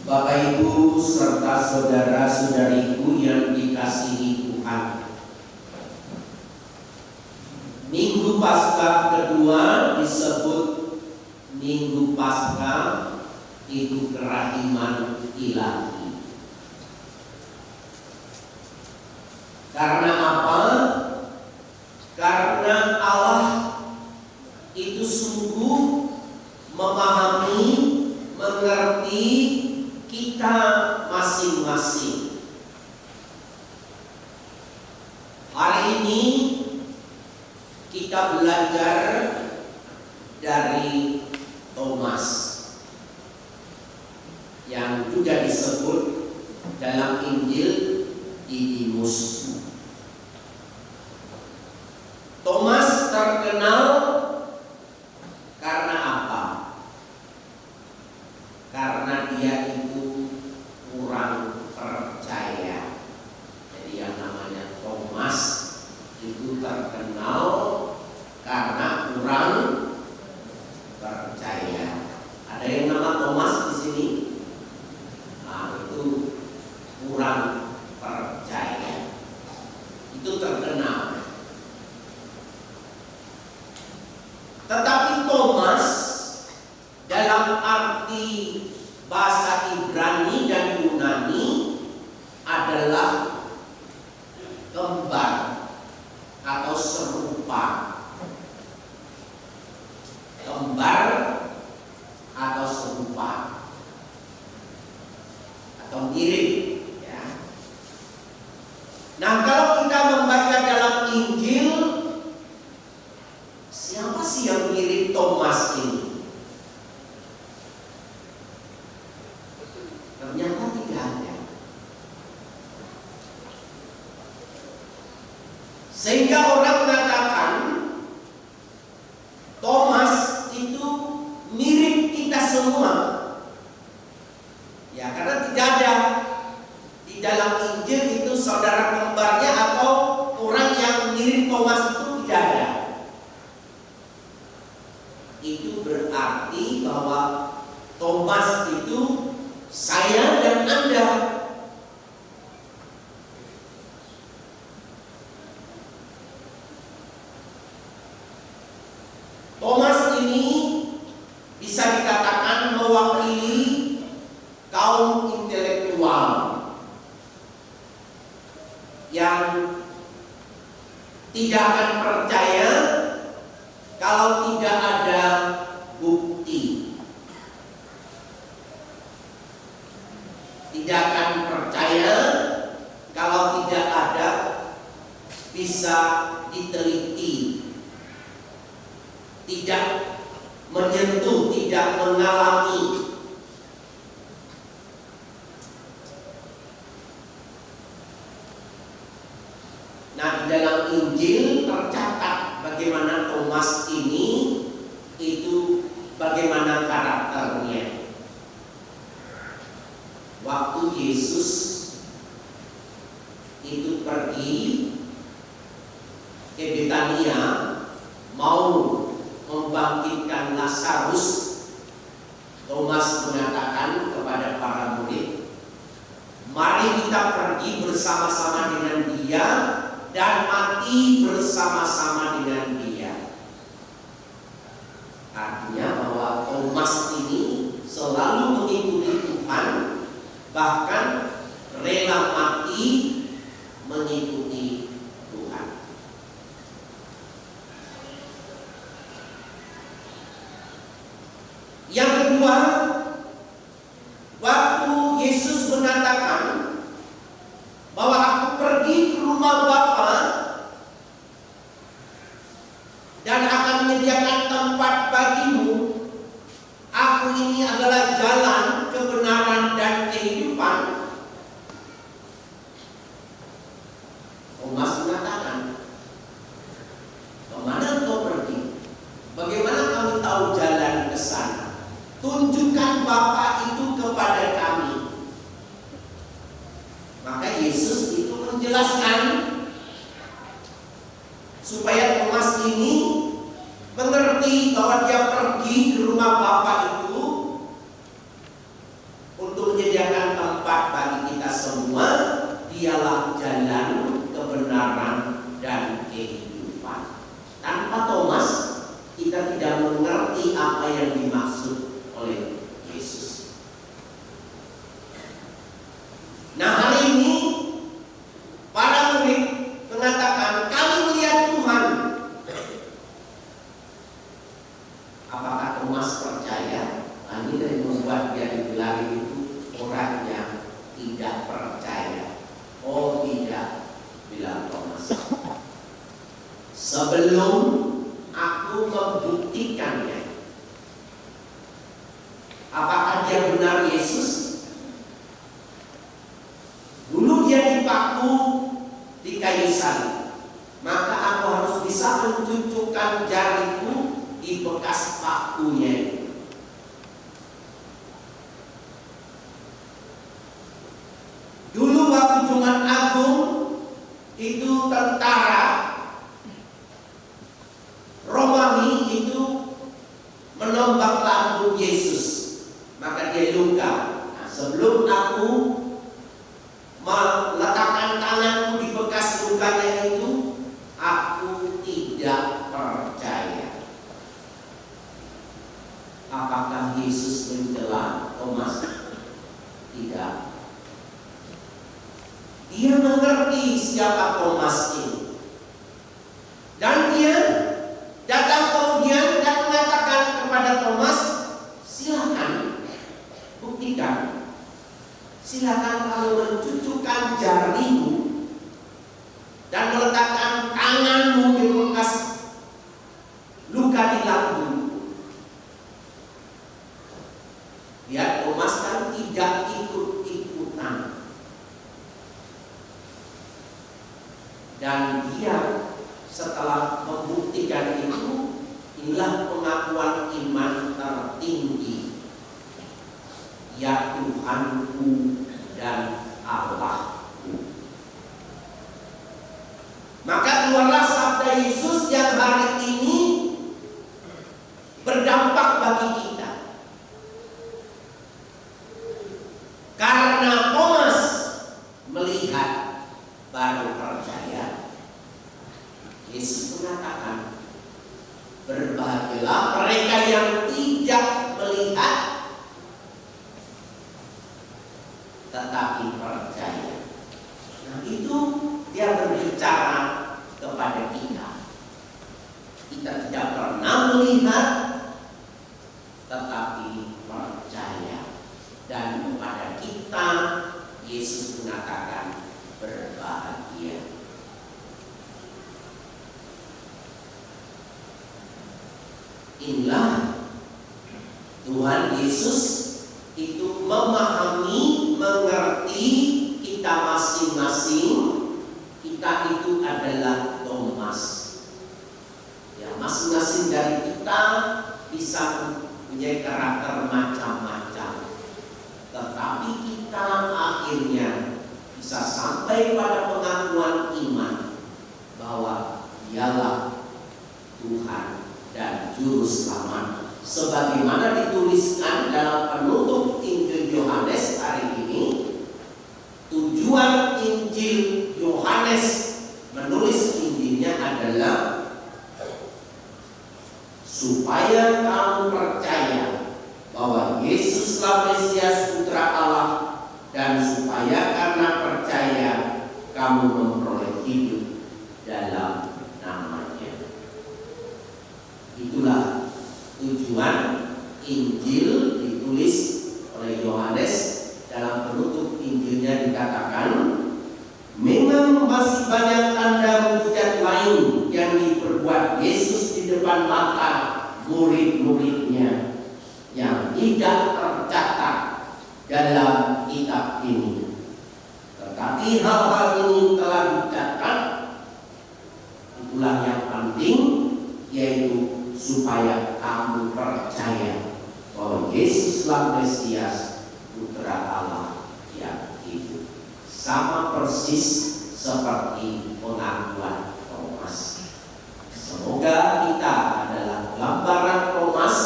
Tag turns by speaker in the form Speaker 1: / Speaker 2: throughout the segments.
Speaker 1: Bapak Ibu serta saudara-saudariku yang dikasihi Tuhan, Minggu Paskah kedua disebut Minggu Paskah itu kerahiman ilahi. Karena apa? Karena Allah itu sungguh memahami, mengerti kita masing-masing. Hari ini kita belajar dari Thomas yang juga disebut dalam Injil Didimus. Thomas terkenal karena apa? Karena dia itu kurang percaya. Jadi yang namanya Thomas itu terkenal karena kurang percaya. Ada yang nama Thomas di sini? Nah, itu kurang percaya. Itu terkenal. Tetapi Thomas dalam arti bahasa Ibrani dan Yunani adalah kembar atau serupa. Kembar atau serupa atau mirip, ya. Nah, kalau kita membaca dalam Injil, siapa sih yang mirip Thomas ini? Ternyata tidak ada. Sehingga orang mengatakan Thomas itu mirip kita semua. Ya, karena tidak ada di dalam Injil itu saudara kembarnya atau orang yang mirip Thomas itu tidak ada. Itu berarti bahwa Thomas itu saya dan Anda. Thomas ini bisa dikatakan mewakili kaum intelektual yang tidak akan percaya kalau tidak ada bukti. Tidak akan percaya kalau tidak ada bisa diteliti. Tidak menyentuh, tidak mengalami. Nah, di dalam Injil tercatat bagaimana Thomas ini itu bagaimana karakternya. Waktu Yesus itu pergi ke Betania mau membangkitkan Lazarus, Thomas mengatakan kepada para murid, mari kita pergi bersama-sama dengan dia dan mati bersama-sama dengan dia. Artinya bahwa Thomas ini selalu mengikuti Tuhan, bahkan rela mati mengikuti Tuhan. Yang kedua, waktu Yesus mengatakan bahwa aku pergi ke rumah Bapa dan akan menyediakan tempat bagimu. Aku ini adalah jalan, kebenaran, dan kehidupan. Thomas mengatakan, kemana engkau pergi? Bagaimana kamu tahu jalan ke sana? Tunjukkan Bapa itu kepada kami. Maka Yesus itu menjelaskan supaya Thomas ini mengerti bahwa dia pergi ke rumah Bapa itu untuk menyediakan dialah jalan, kebenaran, dan kehidupan. Tanpa Thomas, kita tidak mengerti apa yang dimaksud oleh Yesus. Nah, hari ini para murid mengatakan, kami melihat Tuhan. Apakah Thomas percaya? Nah, ini dari membuat dia digelari itu orang yang tidak percaya. Oh tidak, bilang Thomas. Sebelum aku membuktikannya, apakah dia benar Yesus? Dulu dia dipaku di kayu salib, maka aku harus bisa mencucukkan jariku di bekas pakunya. Dulu waktu Jumat Agung itu tentara Romawi itu menombak lambung Yesus, maka dia luka. Nah, sebelum aku meletakkan tanganku di bekas lukanya itu, aku tidak percaya. Apakah Yesus mencela Thomas? Tidak. Dia mengerti siapa Thomas ini, dan dia datang kemudian dan mengatakan kepada Thomas, silakan buktikan, silakan kalau mencucukkan jarimu dan meletakkan tanganmu di bekas luka di lambung. Lihat, Thomas kan tidak ikut-ikutan. Dan dia setelah membuktikan itu, inilah pengakuan iman tertinggi. Ya Tuhanku dan Allahku. Maka keluarlah sabda Yesus yang hari ini berdampak bagi kita. Karena Thomas melihat baru percaya. Yesus mengatakan, berbahagialah mereka yang tidak melihat tetapi percaya. Nah, itu dia berbicara kepada kita. Kita tidak pernah melihat tetapi percaya. Dan kepada kita Yesus mengatakan, berbahagia. Inilah Tuhan Yesus itu memahami, mengerti kita masing-masing. Kita itu adalah Thomas. Ya, masing-masing dari kita bisa punya karakter macam-macam. Tetapi kita akhirnya bisa sampai pada pengakuan iman bahwa Dialah Tuhan dan Juru Selamat, sebagaimana dituliskan dalam penutup Injil Yohanes hari ini. Tujuan Injil Yohanes menulis Injilnya adalah supaya kamu percaya bahwa Yesuslah Mesias Putra Allah, dan supaya karena percaya kamu memperoleh hidup dalam namanya. Itulah tujuan Injil ditulis oleh Yohanes. Dalam penutup Injilnya dikatakan, memang masih banyak tanda mujizat lain yang diperbuat Yesus di depan mata murid-muridnya yang tidak tercatat dalam kitab ini. Tetapi hal-hal ini telah dicatat. Itulah yang penting, yaitu supaya kamu percaya bahwa Yesuslah Mesias Putra Allah yang hidup. Sama persis seperti pengakuan Thomas. Semoga kita adalah gambaran Thomas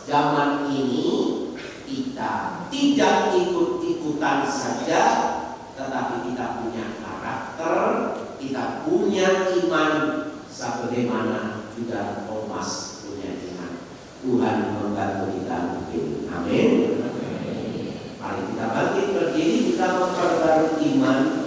Speaker 1: zaman ini. Kita tidak ikut-ikutan saja, tetapi kita punya karakter, kita punya iman sebagaimana juga Thomas punya iman. Tuhan membantu kita mungkin. Amin. Mari kita bangkit berdiri, kita memperbarui iman